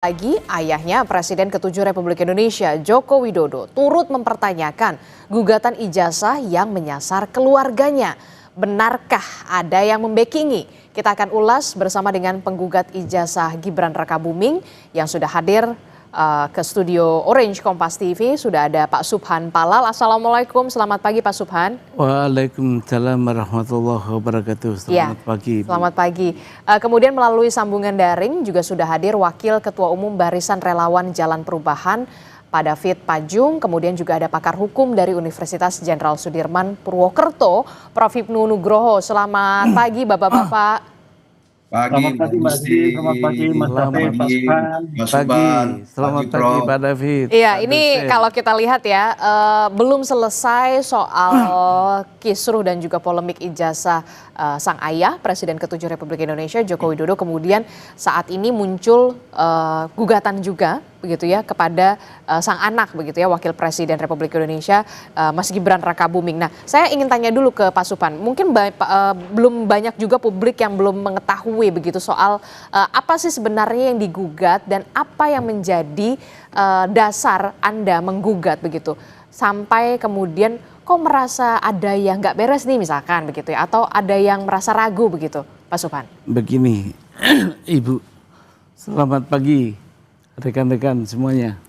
Lagi, ayahnya Presiden ke-7 Republik Indonesia, Joko Widodo, turut mempertanyakan gugatan ijazah yang menyasar keluarganya. Benarkah ada yang membackingi? Kita akan ulas bersama dengan penggugat ijazah Gibran Rakabuming yang sudah hadir ke studio Orange Kompas TV. Sudah ada Pak Subhan Palal. Assalamualaikum, selamat pagi Pak Subhan. Waalaikumsalam warahmatullahi wabarakatuh. Selamat pagi. Selamat pagi. Kemudian melalui sambungan daring juga sudah hadir Wakil Ketua Umum Barisan Relawan Jalan Perubahan, Pak David Pajung. Kemudian juga ada pakar hukum dari Universitas Jenderal Sudirman Purwokerto, Prof. Hipnu Nugroho. Selamat pagi Bapak-Bapak. Selamat pagi Mbak Didi, selamat pagi Mas David, Pak Subhan. Selamat pagi Pak David. Iya, ini kalau kita lihat ya, belum selesai soal kisruh dan juga polemik ijazah sang ayah Presiden ke-7 Republik Indonesia Joko Widodo. Kemudian saat ini muncul gugatan juga begitu ya kepada sang anak begitu ya, Wakil Presiden Republik Indonesia Mas Gibran Rakabuming. Nah, saya ingin tanya dulu ke Pak Subhan. Mungkin belum banyak juga publik yang belum mengetahui begitu soal apa sih sebenarnya yang digugat dan apa yang menjadi dasar Anda menggugat begitu sampai kemudian kok merasa ada yang nggak beres nih misalkan begitu ya, atau ada yang merasa ragu begitu Pak Subhan. Begini Ibu, selamat pagi rekan-rekan semuanya.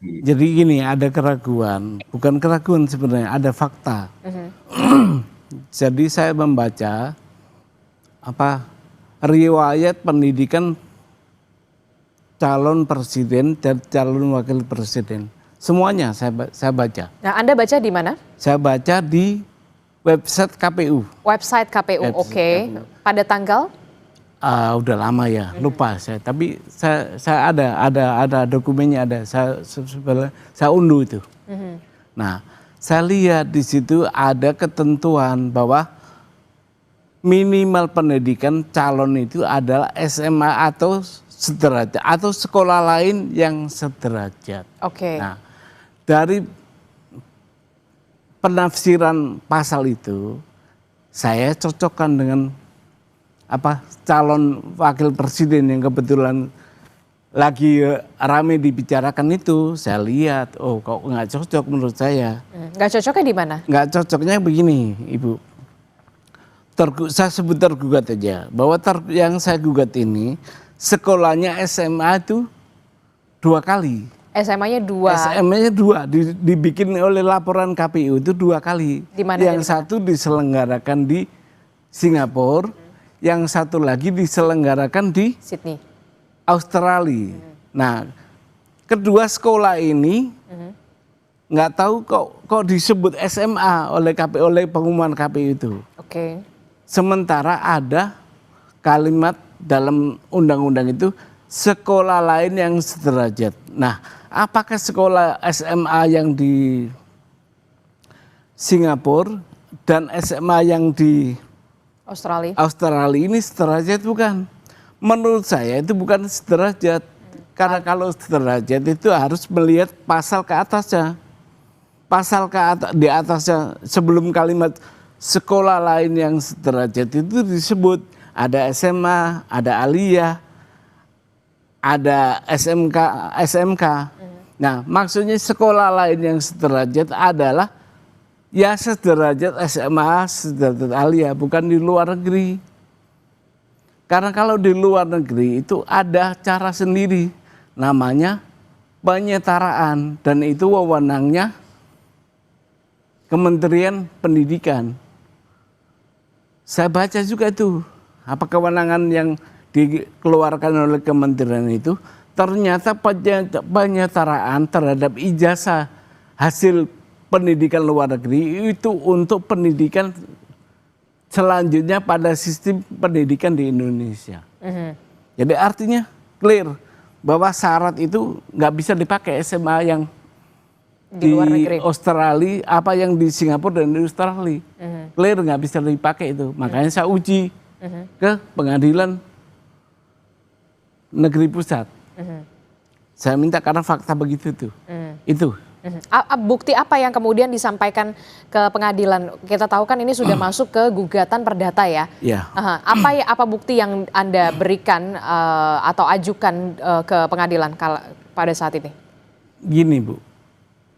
Jadi gini, ada keraguan, bukan keraguan sebenarnya, ada fakta. Jadi saya membaca riwayat pendidikan calon presiden dan calon wakil presiden. Semuanya saya baca. Nah, Anda baca di mana? Saya baca di website KPU. Website KPU, oke. Pada tanggal? Udah lama ya, lupa saya. Tapi saya ada dokumennya, ada. Saya unduh itu. Nah, saya lihat di situ ada ketentuan bahwa minimal pendidikan calon itu adalah SMA atau sederajat atau sekolah lain yang sederajat. Oke. Nah, dari penafsiran pasal itu saya cocokkan dengan calon wakil presiden yang kebetulan lagi rame dibicarakan itu. Saya lihat, oh kok nggak cocok menurut saya. Nggak cocoknya di mana? Nggak cocoknya begini, Ibu. Saya sebut tergugat aja, bahwa yang saya gugat ini sekolahnya SMA itu 2 kali. SMA-nya 2. SMA-nya 2, dibikin oleh laporan KPU itu 2 kali. Dimana, yang satu diselenggarakan di Singapura, yang satu lagi diselenggarakan di Sydney, Australia. Nah, kedua sekolah ini nggak tahu kok disebut SMA oleh pengumuman KPU itu. Oke. Sementara ada kalimat dalam undang-undang itu sekolah lain yang sederajat. Nah, apakah sekolah SMA yang di Singapura dan SMA yang di Australia ini sederajat bukan? Menurut saya itu bukan sederajat. Karena kalau sederajat itu harus melihat pasal ke atasnya. Pasal di atasnya sebelum kalimat sekolah lain yang sederajat itu disebut ada SMA, ada aliyah, ada SMK. Nah, maksudnya sekolah lain yang sederajat adalah ya sederajat SMA, sederajat aliyah, bukan di luar negeri. Karena kalau di luar negeri itu ada cara sendiri, namanya penyetaraan, dan itu wewenangnya Kementerian Pendidikan. Saya baca juga itu, apa kewenangan yang dikeluarkan oleh kementerian itu, ternyata penyetaraan terhadap ijazah hasil pendidikan luar negeri itu untuk pendidikan selanjutnya pada sistem pendidikan di Indonesia. Jadi artinya clear bahwa syarat itu nggak bisa dipakai SMA yang di luar negeri. Australia, apa yang di Singapura dan di Australia. Clear nggak bisa dipakai itu. Makanya saya uji ke pengadilan negeri pusat. Saya minta karena fakta begitu tuh. Itu Bukti apa yang kemudian disampaikan ke pengadilan? Kita tahu kan ini sudah masuk ke gugatan perdata ya. Ya. Apa bukti yang Anda berikan atau ajukan ke pengadilan pada saat ini? Gini Bu,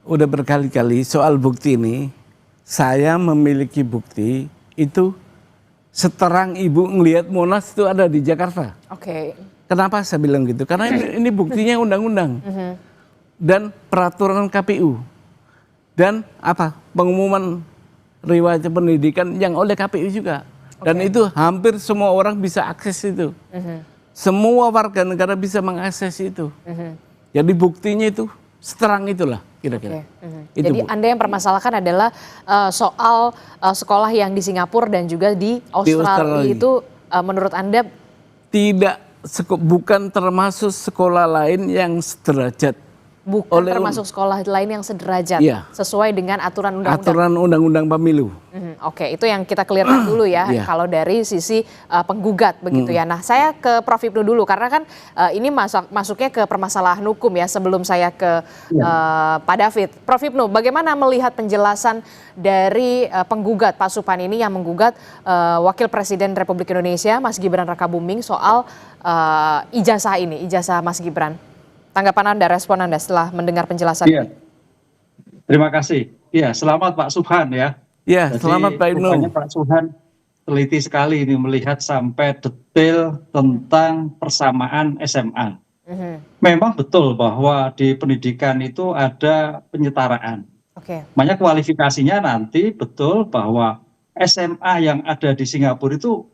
udah berkali-kali soal bukti ini, saya memiliki bukti itu seterang Ibu ngelihat Monas itu ada di Jakarta. Oke. Kenapa saya bilang gitu? Karena ini buktinya undang-undang. Dan peraturan KPU dan pengumuman riwayat pendidikan yang oleh KPU juga, dan itu hampir semua orang bisa akses itu, semua warga negara bisa mengakses itu. Jadi buktinya itu seterang itulah kira-kira. Jadi Anda yang permasalahkan adalah soal sekolah yang di Singapura dan juga di Australia itu menurut Anda bukan termasuk sekolah lain yang sederajat. Bukan termasuk sekolah lain yang sederajat, sesuai dengan aturan undang-undang. Aturan undang-undang pemilu. Oke, itu yang kita clearkan dulu ya, kalau dari sisi penggugat begitu ya. Nah, saya ke Prof. Hipnu dulu, karena kan ini masuknya ke permasalahan hukum ya, sebelum saya ke Pak David. Prof. Hipnu, bagaimana melihat penjelasan dari penggugat Pak Suphan ini yang menggugat Wakil Presiden Republik Indonesia, Mas Gibran Rakabuming, soal ijazah ini, ijazah Mas Gibran? Tanggapan Anda, respon Anda setelah mendengar penjelasan ini. Terima kasih. Iya, selamat Pak Suphan ya. Iya, selamat Pak Hipnu. Pak Suphan teliti sekali ini melihat sampai detail tentang persamaan SMA. Memang betul bahwa di pendidikan itu ada penyetaraan. Makanya kualifikasinya nanti betul bahwa SMA yang ada di Singapura itu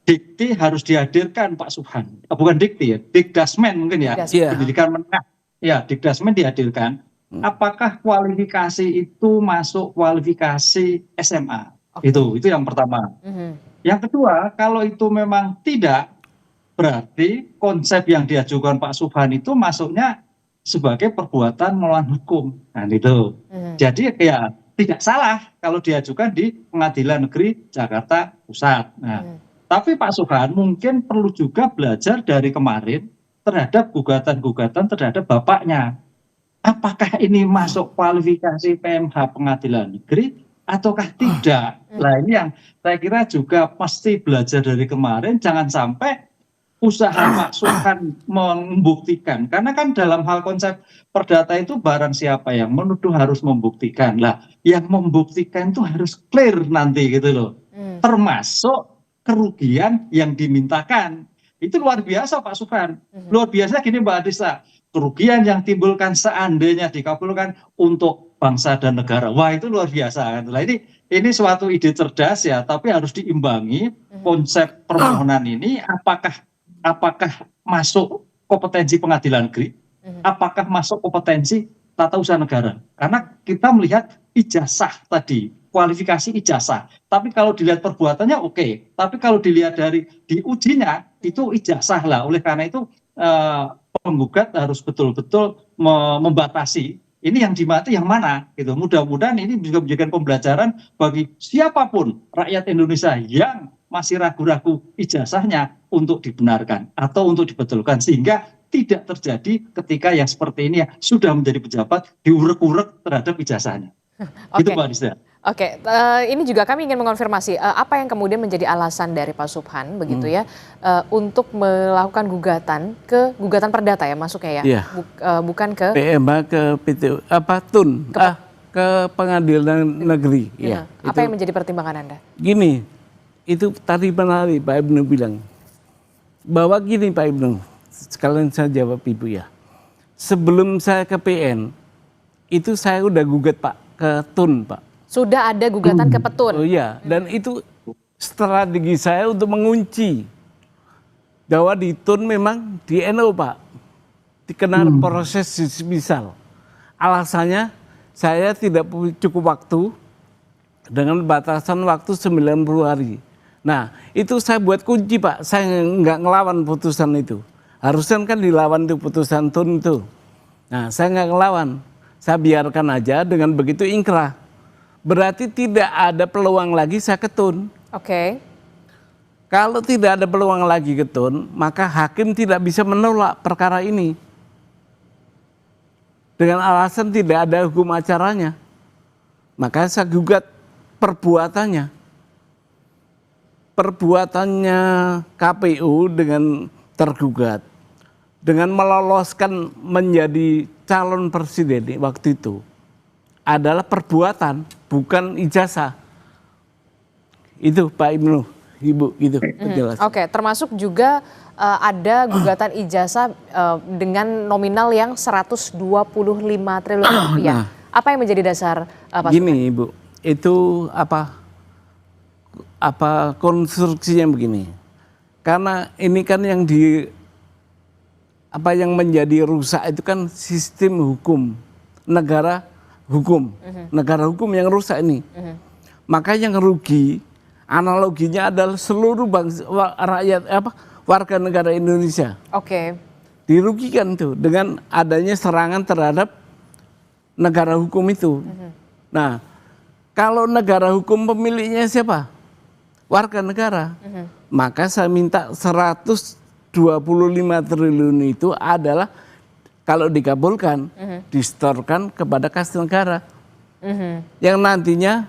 dikti harus dihadirkan Pak Suphan, bukan dikti ya, Dikdasmen mungkin ya, pendidikan menengah, ya Dikdasmen dihadirkan. Apakah kualifikasi itu masuk kualifikasi SMA? Itu yang pertama. Yang kedua, kalau itu memang tidak, berarti konsep yang diajukan Pak Suphan itu masuknya sebagai perbuatan melawan hukum. Nah itu. Jadi ya tidak salah kalau diajukan di Pengadilan Negeri Jakarta Pusat. Nah. Tapi Pak Suphan mungkin perlu juga belajar dari kemarin terhadap gugatan-gugatan terhadap bapaknya. Apakah ini masuk kualifikasi PMH Pengadilan Negeri ataukah tidak? Nah ini yang saya kira juga pasti belajar dari kemarin, jangan sampai usaha Pak Suphan membuktikan. Karena kan dalam hal konsep perdata itu barang siapa yang menuduh harus membuktikan. Lah yang membuktikan itu harus clear nanti gitu loh. Termasuk kerugian yang dimintakan. Itu luar biasa Pak Suphan. Luar biasa gini Mbak Adisa, kerugian yang timbulkan seandainya dikabulkan untuk bangsa dan negara. Wah itu luar biasa. Nah, ini suatu ide cerdas ya, tapi harus diimbangi konsep permohonan ini apakah masuk kompetensi pengadilan negeri, apakah masuk kompetensi tata usaha negara. Karena kita melihat ijazah tadi, kualifikasi ijazah. Tapi kalau dilihat perbuatannya oke. Tapi kalau dilihat dari diujinya itu ijazah lah. Oleh karena itu penggugat harus betul-betul membatasi. Ini yang dimati yang mana? Gitu. Mudah-mudahan ini juga menjadikan pembelajaran bagi siapapun rakyat Indonesia yang masih ragu-ragu ijazahnya untuk dibenarkan atau untuk dibetulkan, sehingga tidak terjadi ketika yang seperti ini ya, sudah menjadi pejabat diurek-urek terhadap ijazahnya. Itu Pak Adisa. Oke, ini juga kami ingin mengonfirmasi apa yang kemudian menjadi alasan dari Pak Suphan begitu ya untuk melakukan gugatan perdata ya masuknya ya, bukan ke PMH, ke PT TUN, ke Pengadilan Negeri. Ya, apa yang menjadi pertimbangan Anda? Gini, itu tadi menarik Pak Hipnu bilang bahwa gini Pak Hipnu, sekalian saya jawab Ibu ya. Sebelum saya ke PN itu saya udah gugat Pak ke TUN Pak. Sudah ada gugatan ke Petun. Oh iya, dan itu strategi saya untuk mengunci bahwa di TUN memang di NU Pak dikenal proses misal. Alasannya saya tidak cukup waktu dengan batasan waktu 90 hari. Nah itu saya buat kunci Pak, saya nggak ngelawan putusan itu. Harusnya kan dilawan tuh putusan TUN itu. Nah saya nggak ngelawan, saya biarkan aja, dengan begitu ingkrah. Berarti tidak ada peluang lagi saya ke TUN. Oke. Kalau tidak ada peluang lagi ke TUN, maka hakim tidak bisa menolak perkara ini. dengan alasan tidak ada hukum acaranya. Maka saya gugat perbuatannya. Perbuatannya KPU dengan tergugat, dengan meloloskan menjadi calon presiden waktu itu, adalah perbuatan, bukan ijazah. Itu Pak Ibnu, Ibu, gitu penjelasan. Oke, termasuk juga ada gugatan ijazah dengan nominal yang 125 triliun rupiah. Apa yang menjadi dasar Pak Gini Subhan? Ibu, itu apa konstruksinya begini. Karena ini kan yang yang menjadi rusak itu kan sistem hukum, negara hukum. Negara hukum yang rusak ini. Maka yang rugi, analoginya adalah seluruh bangsa, rakyat warga negara Indonesia. Oke. Dirugikan tuh dengan adanya serangan terhadap negara hukum itu. Nah, kalau negara hukum pemiliknya siapa? Warga negara. Maka saya minta 125 triliun itu adalah kalau dikabulkan, disetorkan kepada kas negara. Yang nantinya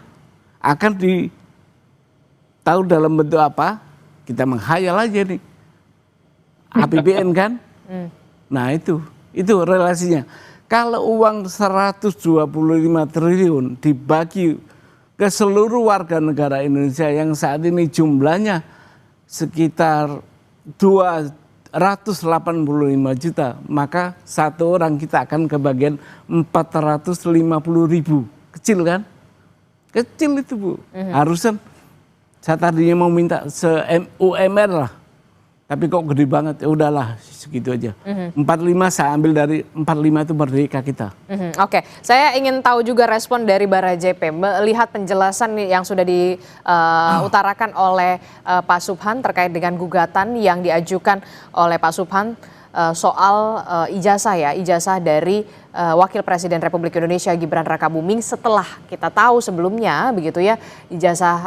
akan tahu dalam bentuk apa, kita menghayal aja nih. APBN kan? Nah itu relasinya. Kalau uang 125 triliun dibagi ke seluruh warga negara Indonesia yang saat ini jumlahnya sekitar 285 juta, maka satu orang kita akan kebagian 450.000. Kecil kan? Kecil itu Bu. Harusnya saya tadinya mau minta UMR lah. Tapi kok gede banget, ya udahlah segitu aja. 45 saya ambil dari 45 itu merdeka kita. Oke, saya ingin tahu juga respon dari Barajp melihat penjelasan yang sudah diutarakan oleh Pak Subhan terkait dengan gugatan yang diajukan oleh Pak Subhan soal ijazah dari Wakil Presiden Republik Indonesia Gibran Rakabuming, setelah kita tahu sebelumnya begitu ya ijazah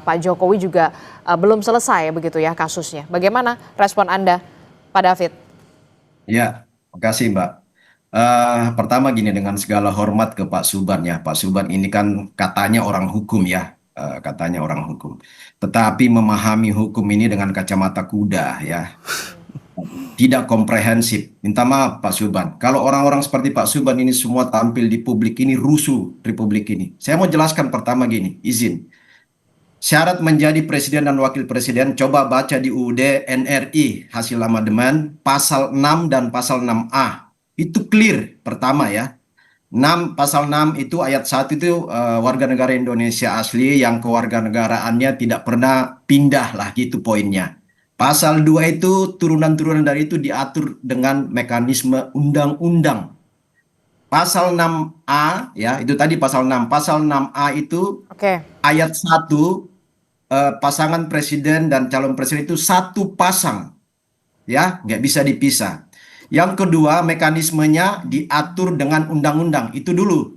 Pak Jokowi juga belum selesai begitu ya kasusnya. Bagaimana respon Anda, Pak David? Ya, makasih Mbak. Pertama gini, dengan segala hormat ke Pak Subhan ya. Pak Subhan ini kan katanya orang hukum ya, katanya orang hukum. Tetapi memahami hukum ini dengan kacamata kuda ya. Tidak komprehensif. Minta maaf Pak Subhan. Kalau orang-orang seperti Pak Subhan ini semua tampil di publik ini, rusuh republik ini. Saya mau jelaskan pertama gini, izin. Syarat menjadi presiden dan wakil presiden, coba baca di UUD NRI hasil amandemen pasal 6 dan pasal 6A. Itu clear pertama ya. Pasal 6 itu ayat 1 itu warga negara Indonesia asli yang kewarganegaraannya tidak pernah pindah lah, gitu poinnya. Pasal 2 itu turunan-turunan dari itu diatur dengan mekanisme undang-undang. Pasal 6A ya, itu tadi pasal 6. Pasal 6A itu ayat 1, pasangan presiden dan calon presiden itu satu pasang. Ya, nggak bisa dipisah. Yang kedua, mekanismenya diatur dengan undang-undang. Itu dulu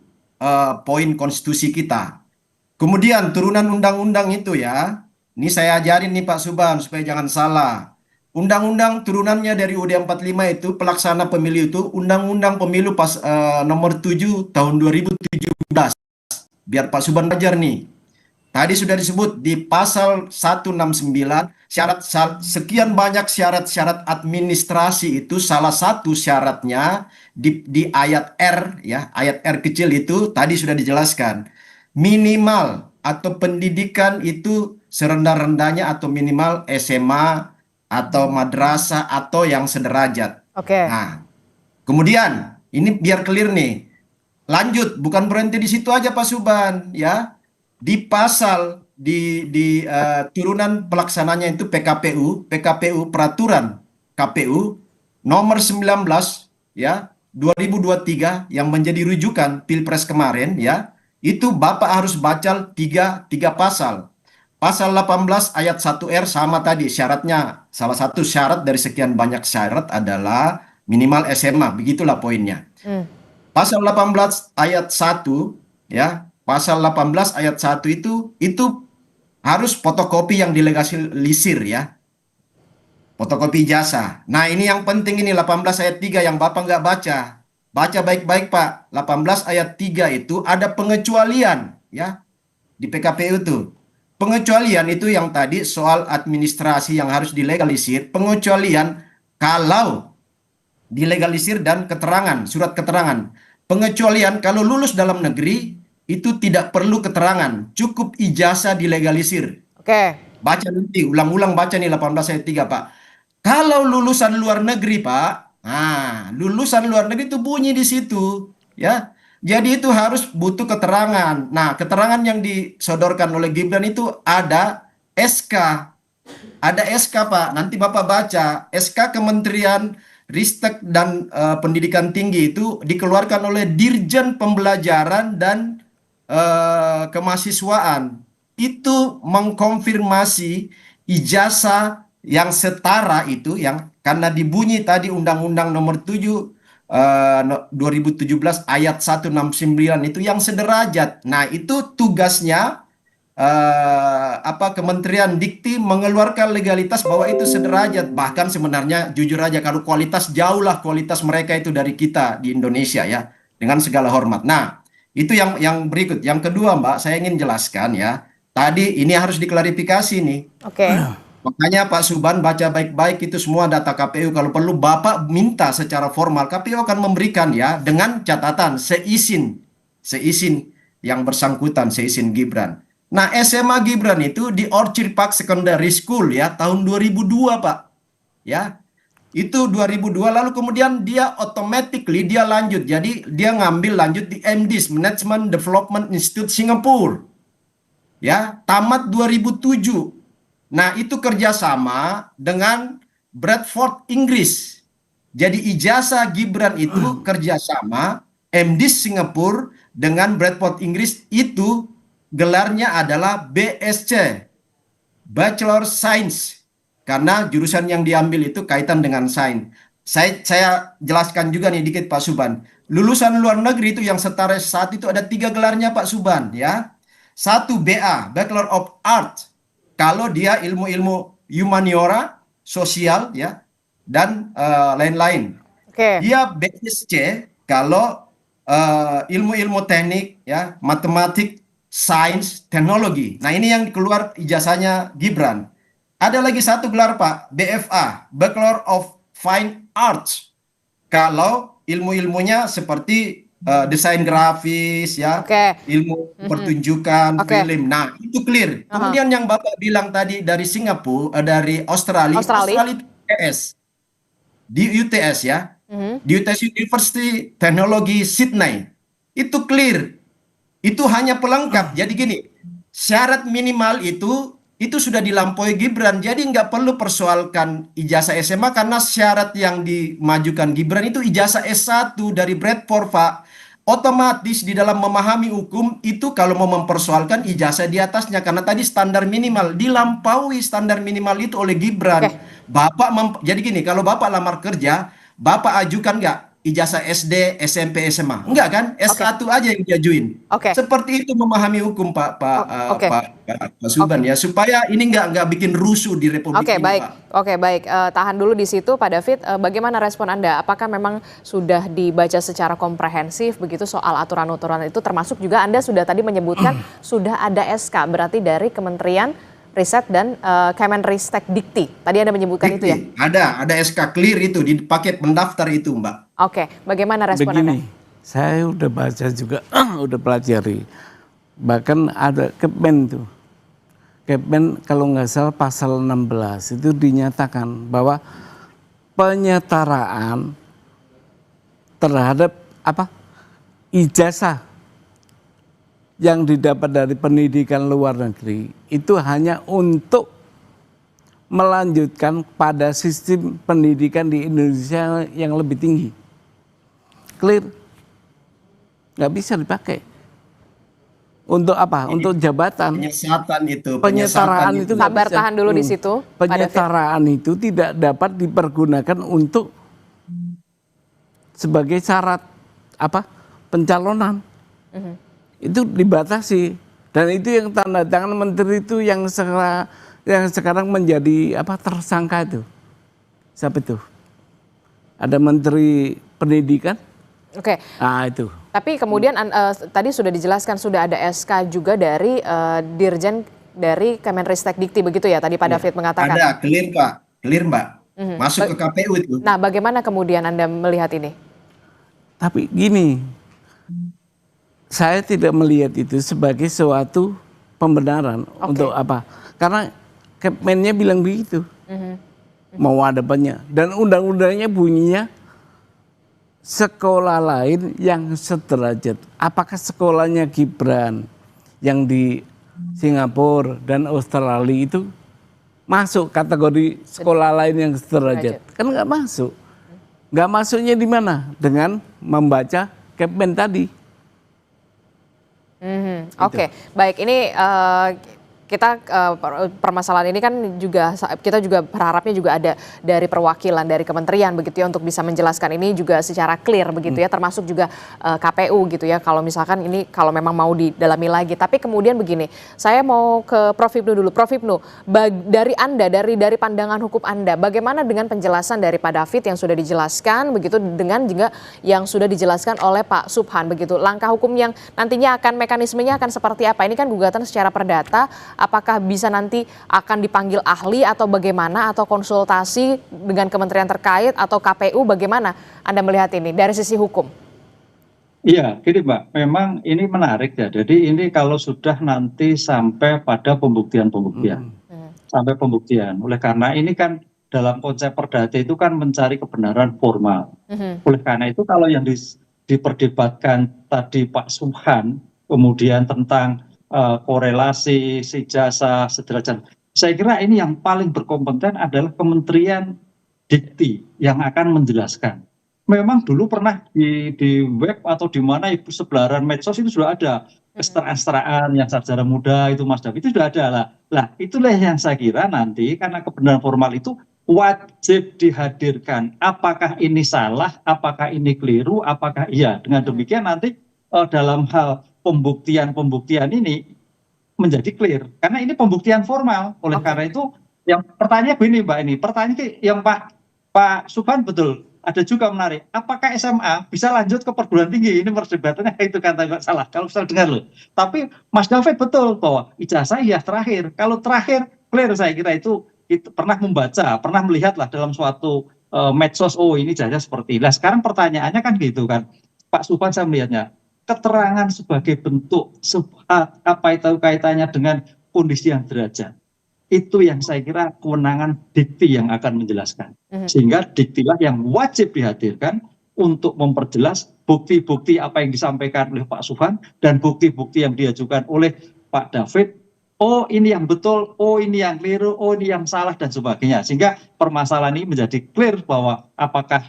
poin konstitusi kita. Kemudian turunan undang-undang itu ya, ini saya ajarin nih Pak Subhan supaya jangan salah. Undang-undang turunannya dari UUD 45 itu, pelaksana pemilu itu, Undang-Undang Pemilu nomor 7 tahun 2017. Biar Pak Subhan belajar nih. Tadi sudah disebut di pasal 169, sekian banyak syarat-syarat administrasi itu, salah satu syaratnya di ayat R ya, ayat R kecil itu tadi sudah dijelaskan. Minimal atau pendidikan itu serendah-rendahnya atau minimal SMA atau madrasah atau yang sederajat. Nah, kemudian ini biar clear nih. Lanjut, bukan berhenti di situ aja Pak Subhan ya. Di pasal turunan pelaksananya itu PKPU peraturan KPU nomor 19 ya 2023 yang menjadi rujukan Pilpres kemarin ya, itu Bapak harus baca tiga pasal. Pasal 18 ayat 1R sama tadi syaratnya, salah satu syarat dari sekian banyak syarat adalah minimal SMA, begitulah poinnya. Pasal 18 ayat 1 ya, pasal 18 ayat 1 itu harus fotokopi yang dilegalisir ya. Fotokopi ijazah. Nah ini yang penting ini 18 ayat 3 yang Bapak nggak baca. Baca baik-baik Pak, 18 ayat 3 itu ada pengecualian ya di PKPU itu. Pengecualian itu yang tadi soal administrasi yang harus dilegalisir, pengecualian kalau dilegalisir dan keterangan, surat keterangan. Pengecualian kalau lulus dalam negeri itu tidak perlu keterangan, cukup ijazah dilegalisir. Oke. Baca nanti, ulang-ulang baca nih 18 ayat 3 Pak. Kalau lulusan luar negeri Pak, nah lulusan luar negeri itu bunyi di situ ya. Jadi itu harus butuh keterangan. Nah, keterangan yang disodorkan oleh Gibran itu ada SK. Ada SK Pak, nanti Bapak baca. SK Kementerian Ristek dan Pendidikan Tinggi itu dikeluarkan oleh Dirjen Pembelajaran dan Kemahasiswaan. Itu mengkonfirmasi ijazah yang setara itu yang karena dibunyi tadi Undang-Undang Nomor 7 2017 ayat 169 itu yang sederajat. Nah, itu tugasnya Kementerian Dikti mengeluarkan legalitas bahwa itu sederajat. Bahkan sebenarnya jujur aja kalau kualitas jauhlah kualitas mereka itu dari kita di Indonesia ya, dengan segala hormat. Nah, itu yang berikut. Yang kedua, Mbak, saya ingin jelaskan ya. Tadi ini harus diklarifikasi nih. Oke. Makanya Pak Suban baca baik-baik itu semua data KPU. Kalau perlu Bapak minta secara formal, KPU akan memberikan ya dengan catatan seizin yang bersangkutan, seizin Gibran. Nah, SMA Gibran itu di Orchard Park Secondary School ya tahun 2002 Pak. Ya. Itu 2002 lalu kemudian dia automatically dia lanjut. Jadi dia ngambil lanjut di MDIS Management Development Institute Singapura. Ya, tamat 2007. Nah, itu kerjasama dengan Bradford, Inggris. Jadi ijazah Gibran itu kerjasama MDIS Singapura dengan Bradford, Inggris itu gelarnya adalah BSc, Bachelor Science. Karena jurusan yang diambil itu kaitan dengan sains. Saya jelaskan juga nih dikit Pak Suban. Lulusan luar negeri itu yang setara saat itu ada 3 gelarnya Pak Suban ya. 1 BA, Bachelor of Arts. Kalau dia ilmu-ilmu humaniora, sosial ya, dan lain-lain. Dia BSc kalau ilmu-ilmu teknik ya, matematik, sains, teknologi. Nah, ini yang keluar ijazahnya Gibran. Ada lagi 1 gelar Pak, BFA, Bachelor of Fine Arts. Kalau ilmu-ilmunya seperti desain grafis ya, ilmu pertunjukan, film. Nah, itu clear. Kemudian yang Bapak bilang tadi dari Singapura, dari Australia itu UTS. Di UTS ya. Di UTS University Teknologi Sydney. Itu clear. Itu hanya pelengkap. Jadi gini, syarat minimal itu sudah dilampaui Gibran. Jadi nggak perlu persoalkan ijazah SMA karena syarat yang dimajukan Gibran itu ijazah S1 dari Bradford, Pak. Otomatis di dalam memahami hukum itu kalau mau mempersoalkan ijazah di atasnya karena tadi standar minimal dilampaui standar minimal itu oleh Gibran. Jadi gini, kalau Bapak lamar kerja, Bapak ajukan nggak ijazah SD, SMP, SMA? Enggak kan? S1 aja yang diajuin. Seperti itu memahami hukum Pak Suban ya, supaya ini nggak bikin rusuh di Republik ini, baik. Pak. Baik. Tahan dulu di situ Pak David. Bagaimana respon Anda? Apakah memang sudah dibaca secara komprehensif begitu soal aturan-aturan itu, termasuk juga Anda sudah tadi menyebutkan sudah ada SK berarti dari Kementerian Riset dan Kemenristek Dikti. Tadi Anda menyebutkan Dikti. itu ya? Ada SK clear itu di paket pendaftar itu, Mbak. Bagaimana respon Anda? Saya udah baca juga, udah pelajari. Bahkan ada Kepmen tuh. Kepmen kalau nggak salah pasal 16 itu dinyatakan bahwa penyetaraan terhadap ijazah yang didapat dari pendidikan luar negeri itu hanya untuk melanjutkan pada sistem pendidikan di Indonesia yang lebih tinggi. Clear? Nggak bisa dipakai. Untuk apa? Untuk jabatan. Penyetaraan itu sabar tahan dulu di situ. Penyetaraan itu tidak dapat dipergunakan untuk sebagai syarat pencalonan. Itu dibatasi, dan itu yang tanda tangan menteri itu yang sekarang menjadi tersangka itu. Siapa itu? Ada menteri pendidikan Oke. Nah itu. Tapi kemudian tadi sudah dijelaskan sudah ada SK juga dari Dirjen dari Kemenristek Dikti begitu ya tadi Pak David mengatakan. Ada, clear Pak, clear Mbak. Masuk ke KPU itu. Nah, bagaimana kemudian Anda melihat ini? Tapi gini, saya tidak melihat itu sebagai suatu pembenaran. Untuk apa? Karena Kemennya bilang begitu. Mau ada banyak. Dan undang-undangnya bunyinya sekolah lain yang sederajat. Apakah sekolahnya Gibran yang di Singapura dan Australia itu masuk kategori sekolah lain yang sederajat? Kan nggak masuk. Nggak masuknya di mana? Dengan membaca Kemen tadi. Oke, baik. Ini kita permasalahan ini kan juga kita juga berharapnya juga ada dari perwakilan dari kementerian begitu ya untuk bisa menjelaskan ini juga secara clear begitu ya, termasuk juga KPU gitu ya, kalau misalkan ini kalau memang mau didalami lagi. Tapi kemudian begini, saya mau ke Prof. Hipnu dulu. Prof. Hipnu, dari Anda, dari pandangan hukum Anda, bagaimana dengan penjelasan dari Pak David yang sudah dijelaskan begitu dengan juga yang sudah dijelaskan oleh Pak Subhan begitu, langkah hukum yang nantinya akan mekanismenya akan seperti apa? Ini kan gugatan secara perdata. Apakah bisa nanti akan dipanggil ahli atau bagaimana, atau konsultasi dengan kementerian terkait atau KPU, bagaimana Anda melihat ini dari sisi hukum? Iya, gini Mbak, memang ini menarik ya. Jadi ini kalau sudah nanti sampai pada pembuktian. Sampai pembuktian. Oleh karena ini kan dalam konsep perdata itu kan mencari kebenaran formal. Oleh karena itu kalau yang diperdebatkan tadi Pak Subhan, kemudian tentang korelasi ijazah sederajat. Saya kira ini yang paling berkompeten adalah Kementerian Dikti yang akan menjelaskan. Memang dulu pernah di web atau di mana ibu sebelaran medsos itu sudah ada kesetaraan yang sarjana muda itu Mas David itu sudah ada lah. Lah itulah yang saya kira nanti karena kebenaran formal itu wajib dihadirkan. Apakah ini salah, apakah ini keliru, apakah iya. Dengan demikian nanti dalam hal pembuktian ini menjadi clear karena ini pembuktian formal. Oleh karena itu yang pertanyaan begini Mbak, ini pertanyaan yang Pak Subhan betul ada juga menarik, apakah SMA bisa lanjut ke perguruan tinggi? Ini perdebatannya itu kata nggak salah kalau saya dengar loh. Tapi Mas David betul bahwa ijazah ya terakhir, kalau terakhir clear. Saya kira itu pernah membaca, pernah melihat lah dalam suatu medsos, oh ini ijazah seperti ini. Nah sekarang pertanyaannya kan gitu kan Pak Subhan, saya melihatnya keterangan sebagai bentuk apa itu kaitannya dengan kondisi yang derajat. Itu yang saya kira kewenangan dikti yang akan menjelaskan. Sehingga diktilah yang wajib dihadirkan untuk memperjelas bukti-bukti apa yang disampaikan oleh Pak Subhan dan bukti-bukti yang diajukan oleh Pak David. Oh ini yang betul, oh ini yang keliru, oh ini yang salah dan sebagainya. Sehingga permasalahan ini menjadi clear bahwa apakah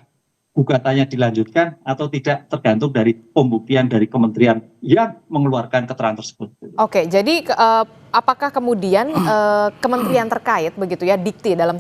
gugatannya dilanjutkan atau tidak tergantung dari pembuktian dari kementerian yang mengeluarkan keterangan tersebut. Oke, jadi apakah kemudian kementerian terkait begitu ya, dikti dalam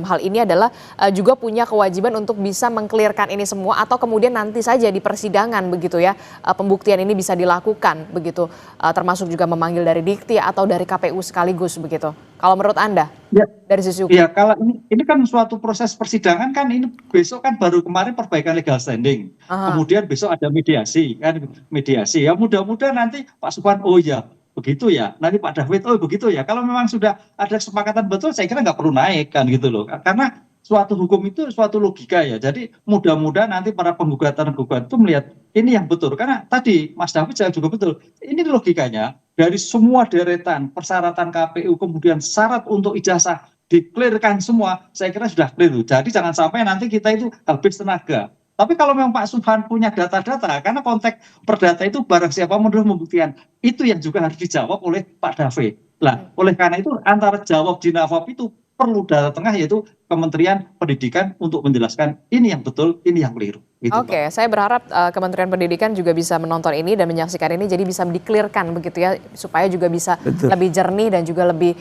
hal ini adalah juga punya kewajiban untuk bisa mengklirkan ini semua, atau kemudian nanti saja di persidangan begitu ya pembuktian ini bisa dilakukan begitu, termasuk juga memanggil dari dikti atau dari KPU sekaligus begitu? Kalau menurut Anda ya, dari sisi hukum? Ya kalau ini kan suatu proses persidangan kan, ini besok kan baru kemarin perbaikan legal standing, kemudian besok ada mediasi kan, mediasi ya mudah-mudahan nanti Pak Subhan oh ya begitu ya, nanti Pak David oh begitu ya. Kalau memang sudah ada kesepakatan betul, saya kira nggak perlu naik kan gitu loh, karena suatu hukum itu suatu logika ya. Jadi mudah-mudahan nanti para penggugat itu melihat ini yang betul, karena tadi Mas David saya juga betul, ini logikanya dari semua deretan persyaratan KPU kemudian syarat untuk ijazah diklirkan semua, saya kira sudah clear. Jadi jangan sampai nanti kita itu habis tenaga. Tapi kalau memang Pak Subhan punya data-data, karena konteks perdata itu barang siapa menurut pembuktian, itu yang juga harus dijawab oleh Pak David. Lah, oleh karena itu antara jawab di Nafap itu perlu data tengah, yaitu Kementerian Pendidikan untuk menjelaskan ini yang betul, ini yang keliru. Gitu, Oke, saya berharap Kementerian Pendidikan juga bisa menonton ini dan menyaksikan ini, jadi bisa diklirkan begitu ya, supaya juga bisa lebih jernih dan juga lebih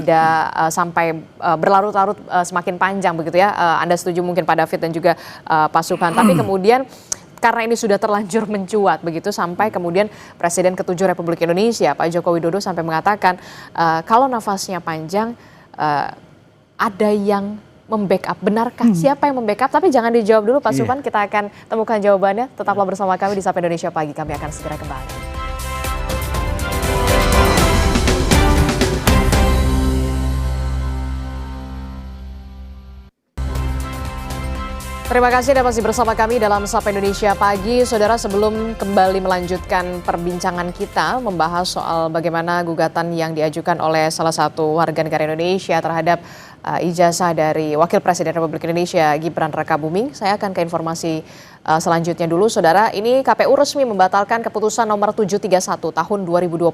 tidak sampai berlarut-larut semakin panjang begitu ya. Anda setuju mungkin Pak David dan juga Pak Subhan. Tapi kemudian karena ini sudah terlanjur mencuat begitu sampai kemudian Presiden ke-7 Republik Indonesia Pak Joko Widodo sampai mengatakan kalau nafasnya panjang ada yang membackup. Benarkah? Siapa yang membackup? Tapi jangan dijawab dulu Pak Subhan, kita akan temukan jawabannya. Tetaplah bersama kami di Sapa Indonesia Pagi, kami akan segera kembali. Terima kasih Anda masih bersama kami dalam Sapa Indonesia Pagi. Saudara, sebelum kembali melanjutkan perbincangan kita membahas soal bagaimana gugatan yang diajukan oleh salah satu warga negara Indonesia terhadap ijazah dari Wakil Presiden Republik Indonesia Gibran Rakabuming, saya akan ke informasi selanjutnya dulu. Saudara, ini KPU resmi membatalkan keputusan nomor 731 tahun 2025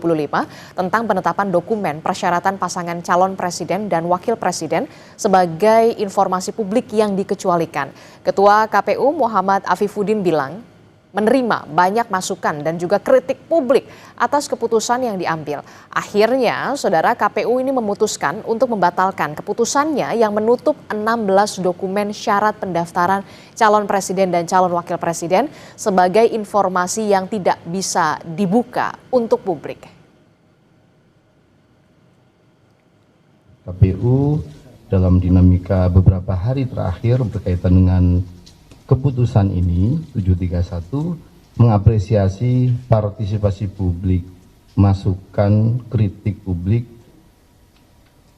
tentang penetapan dokumen persyaratan pasangan calon presiden dan wakil presiden sebagai informasi publik yang dikecualikan. Ketua KPU Muhammad Afifuddin bilang menerima banyak masukan dan juga kritik publik atas keputusan yang diambil. Akhirnya, saudara, KPU ini memutuskan untuk membatalkan keputusannya yang menutup 16 dokumen syarat pendaftaran calon presiden dan calon wakil presiden sebagai informasi yang tidak bisa dibuka untuk publik. KPU dalam dinamika beberapa hari terakhir berkaitan dengan keputusan ini 731 mengapresiasi partisipasi publik, masukan kritik publik.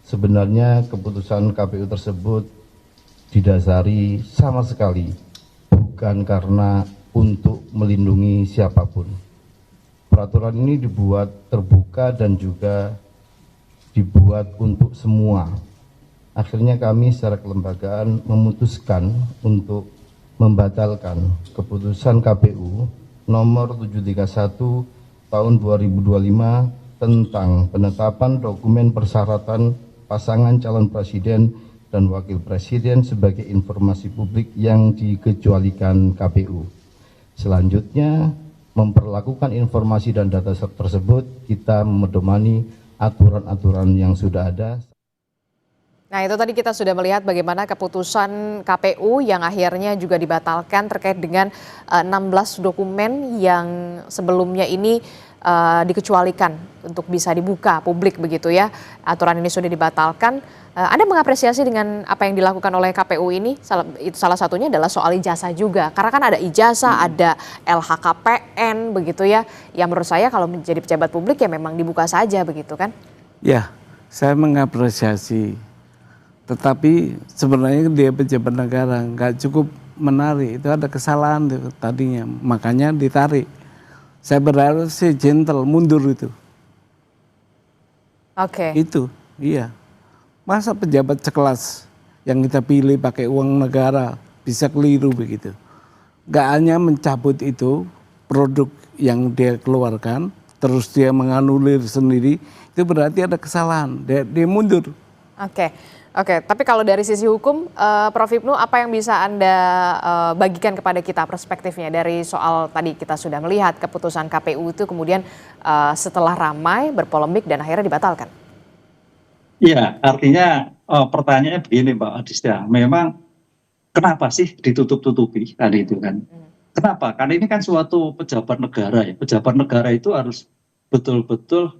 Sebenarnya keputusan KPU tersebut didasari sama sekali bukan karena untuk melindungi siapapun. Peraturan ini dibuat terbuka dan juga dibuat untuk semua. Akhirnya kami secara kelembagaan memutuskan untuk membatalkan keputusan KPU nomor 731 tahun 2025 tentang penetapan dokumen persyaratan pasangan calon presiden dan wakil presiden sebagai informasi publik yang dikecualikan KPU. Selanjutnya, memperlakukan informasi dan data tersebut kita memedomani aturan-aturan yang sudah ada. Nah, itu tadi kita sudah melihat bagaimana keputusan KPU yang akhirnya juga dibatalkan terkait dengan 16 dokumen yang sebelumnya ini dikecualikan untuk bisa dibuka publik begitu ya. Aturan ini sudah dibatalkan. Anda mengapresiasi dengan apa yang dilakukan oleh KPU ini? Salah satunya adalah soal ijazah juga. Karena kan ada ijazah, ada LHKPN begitu ya. Yang menurut saya kalau menjadi pejabat publik ya memang dibuka saja begitu kan? Ya, saya mengapresiasi. Tetapi sebenarnya dia pejabat negara, nggak cukup menarik. Itu ada kesalahan tadinya, makanya ditarik. Saya berharap sih gentle, mundur itu. Oke. Itu, iya. Masa pejabat sekelas yang kita pilih pakai uang negara bisa keliru begitu. Nggak hanya mencabut itu, produk yang dia keluarkan, terus dia menganulir sendiri, itu berarti ada kesalahan, dia mundur. Oke, tapi kalau dari sisi hukum, Prof. Hipnu, apa yang bisa Anda bagikan kepada kita perspektifnya dari soal tadi kita sudah melihat keputusan KPU itu kemudian setelah ramai, berpolemik dan akhirnya dibatalkan? Iya, artinya pertanyaannya begini Mbak Adisya, memang kenapa sih ditutup-tutupi tadi itu kan? Kenapa? Karena ini kan suatu pejabat negara ya, pejabat negara itu harus betul-betul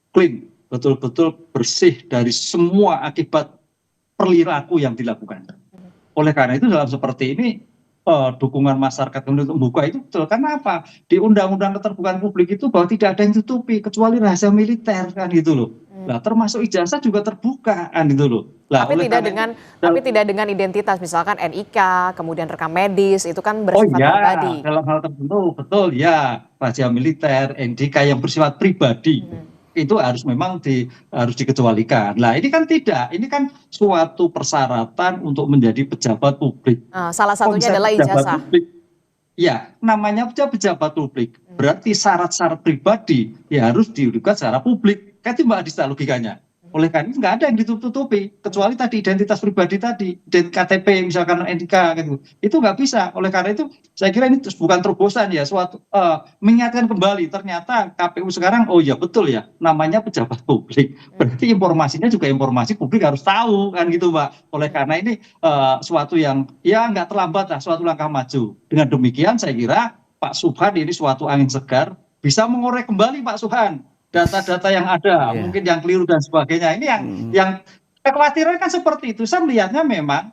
clean, betul-betul bersih dari semua akibat perilaku yang dilakukan. Oleh karena itu dalam seperti ini dukungan masyarakat untuk membuka itu betul. Karena apa? Di Undang-Undang Keterbukaan Publik itu bahwa tidak ada yang ditutupi kecuali rahasia militer kan gitu loh. Nah, termasuk ijazah juga terbuka kan gitu loh. Lah, tapi tidak dengan identitas, misalkan NIK, kemudian rekam medis itu kan bersifat pribadi. Dalam hal tertentu betul ya, rahasia militer, NIK yang bersifat pribadi. Itu harus memang harus dikecualikan. Nah, ini kan tidak, ini kan suatu persyaratan untuk menjadi pejabat publik. Salah satunya adalah ijazah. Ya, namanya pejabat publik. Berarti syarat-syarat pribadi ya harus dilakukan secara publik. Kan itu Mbak Adista logikanya. Oleh karena itu nggak ada yang ditutup-tutupi, kecuali tadi identitas pribadi tadi, dan KTP misalkan NIK gitu. Itu nggak bisa. Oleh karena itu saya kira ini bukan terobosan ya, suatu mengingatkan kembali ternyata KPU sekarang oh ya betul ya, namanya pejabat publik. Berarti informasinya juga informasi publik harus tahu kan gitu Mbak. Oleh karena ini suatu yang ya nggak terlambat lah, suatu langkah maju. Dengan demikian saya kira Pak Subhan ini suatu angin segar bisa mengorek kembali Pak Subhan data-data yang ada, mungkin yang keliru dan sebagainya. Ini yang kekhawatiran kan seperti itu. Saya melihatnya memang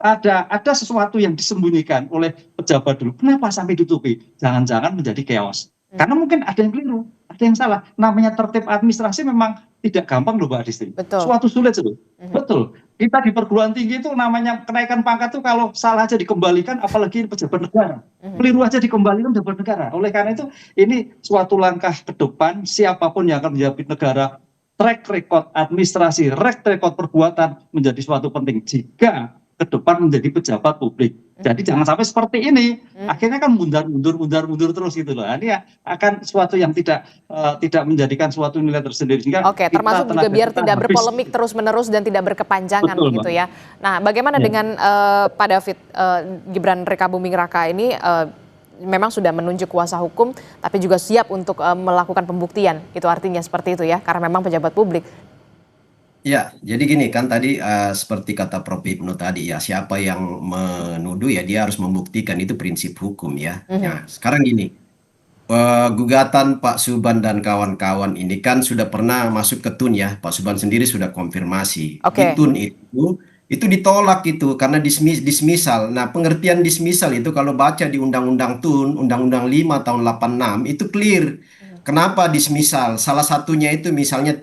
ada sesuatu yang disembunyikan oleh pejabat dulu. Kenapa sampai ditutupi? Jangan-jangan menjadi chaos. Karena mungkin ada yang keliru, ada yang salah. Namanya tertib administrasi memang tidak gampang loh Mbak Adisti. Betul. Suatu sulit loh. Betul. Kita di perguruan tinggi itu namanya kenaikan pangkat tuh kalau salah aja dikembalikan, apalagi pejabat negara. Keliru aja dikembalikan pejabat negara. Oleh karena itu ini suatu langkah ke depan siapapun yang akan menjabat negara, track record administrasi, track record perbuatan menjadi suatu penting jika ke depan menjadi pejabat publik. Jadi jangan sampai seperti ini. Akhirnya kan mundur terus gitu loh. Ini akan suatu yang tidak menjadikan suatu nilai tersendiri. Oke, termasuk juga biar tidak berpolemik terus-menerus dan tidak berkepanjangan. Betul, gitu ya. Nah, bagaimana dengan Pak David, Gibran Rekabuming Raka ini memang sudah menunjuk kuasa hukum, tapi juga siap untuk melakukan pembuktian. Itu artinya seperti itu ya, karena memang pejabat publik. Ya, jadi gini kan tadi seperti kata Prof. Ibnu tadi ya, siapa yang menuduh ya dia harus membuktikan, itu prinsip hukum ya. Nah, sekarang gini, gugatan Pak Subhan dan kawan-kawan ini kan sudah pernah masuk ke TUN ya, Pak Subhan sendiri sudah konfirmasi. Di TUN itu ditolak itu karena dismisal. Nah, pengertian dismisal itu kalau baca di Undang-Undang TUN, Undang-Undang 5 tahun 86 itu clear. Kenapa dismisal? Salah satunya itu misalnya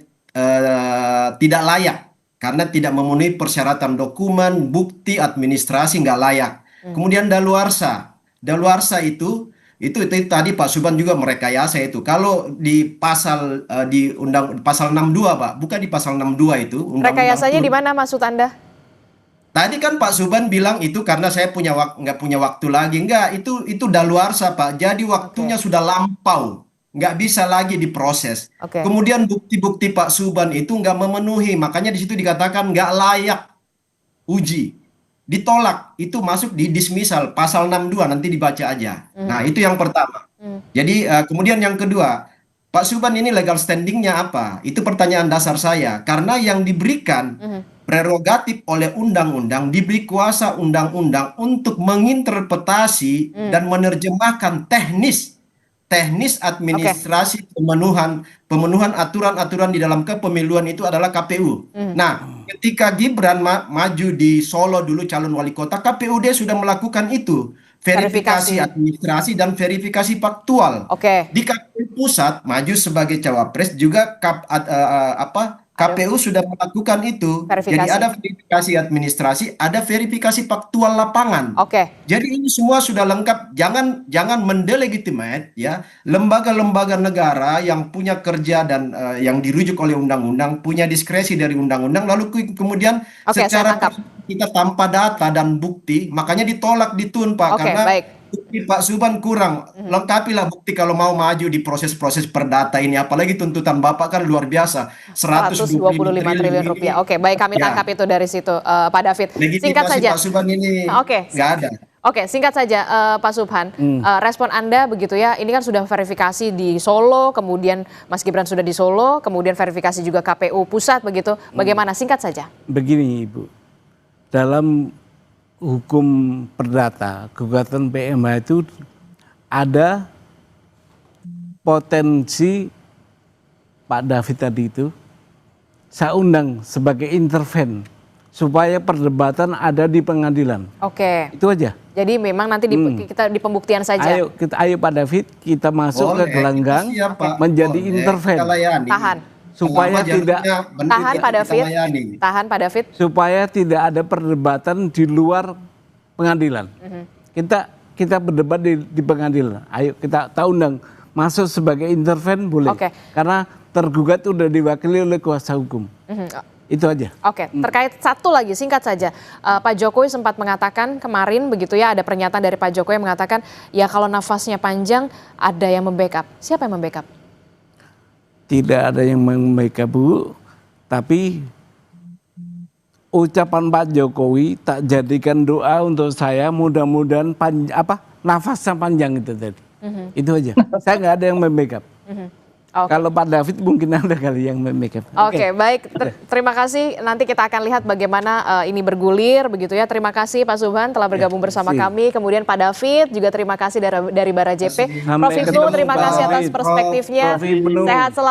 tidak layak karena tidak memenuhi persyaratan dokumen, bukti, administrasi, nggak layak. Kemudian daluarsa itu tadi Pak Subhan juga merekayasa itu. Kalau di pasal di pasal 62 Pak, bukan di pasal 62 itu. Rekayasanya di mana maksud Anda? Tadi kan Pak Subhan bilang itu karena saya nggak punya waktu lagi. Enggak, itu daluarsa Pak. Jadi waktunya sudah lampau. Nggak bisa lagi diproses. Kemudian bukti-bukti Pak Subhan itu nggak memenuhi, makanya di situ dikatakan nggak layak uji, ditolak, itu masuk di dismisal pasal 62 nanti dibaca aja. Nah itu yang pertama. Jadi kemudian yang kedua, Pak Subhan ini legal standingnya apa? Itu pertanyaan dasar saya, karena yang diberikan prerogatif oleh undang-undang, diberi kuasa undang-undang untuk menginterpretasi dan menerjemahkan teknis administrasi pemenuhan aturan-aturan di dalam kepemiluan itu adalah KPU. Nah, ketika Gibran maju di Solo dulu calon wali kota, KPUD sudah melakukan itu, verifikasi administrasi dan verifikasi faktual. Di KPU pusat maju sebagai cawapres juga KPU sudah melakukan itu. Jadi ada verifikasi administrasi, ada verifikasi faktual lapangan. Jadi ini semua sudah lengkap. Jangan mendelegitimate ya lembaga-lembaga negara yang punya kerja dan yang dirujuk oleh undang-undang, punya diskresi dari undang-undang, lalu kemudian secara kita tanpa data dan bukti, makanya ditolak di TUN Pak, karena bukti Pak Subhan kurang. Lengkapilah bukti kalau mau maju di proses-proses perdata ini, apalagi tuntutan Bapak kan luar biasa, 125 triliun rupiah. Oke, baik, kami tangkap itu dari situ, Pak David. Singkat saja. Pak Subhan ini nggak ada. Singkat saja Pak Subhan, respon Anda begitu ya, ini kan sudah verifikasi di Solo, kemudian Mas Gibran sudah di Solo, kemudian verifikasi juga KPU pusat begitu, bagaimana? Singkat saja. Begini Ibu, dalam hukum perdata, gugatan PMH itu ada potensi Pak David tadi itu, saya undang sebagai interven supaya perdebatan ada di pengadilan. Itu aja. Jadi memang nanti kita di pembuktian saja. Ayo Pak David, kita masuk ke gelanggang menjadi interven. Supaya tidak tahan Pak David, supaya tidak ada perdebatan di luar pengadilan. Kita berdebat di pengadilan. Ayo kita undang masuk sebagai interven boleh. Karena tergugat sudah diwakili oleh kuasa hukum. Itu aja. Terkait satu lagi singkat saja, Pak Jokowi sempat mengatakan kemarin begitu ya, ada pernyataan dari Pak Jokowi yang mengatakan ya kalau nafasnya panjang ada yang membackup. Siapa yang membackup? Tidak ada yang membackup Bu, tapi ucapan Pak Jokowi tak jadikan doa untuk saya, mudah-mudahan nafasnya panjang itu tadi. Itu aja. Saya nggak ada yang membackup. Kalau Pak David mungkin ada kali yang membackup. Baik. Terima kasih. Nanti kita akan lihat bagaimana ini bergulir begitu ya. Terima kasih Pak Subhan telah bergabung bersama kami. Kemudian Pak David juga terima kasih dari Bara JP. Prof. Ibnu terima kasih atas perspektifnya. Sehat selalu.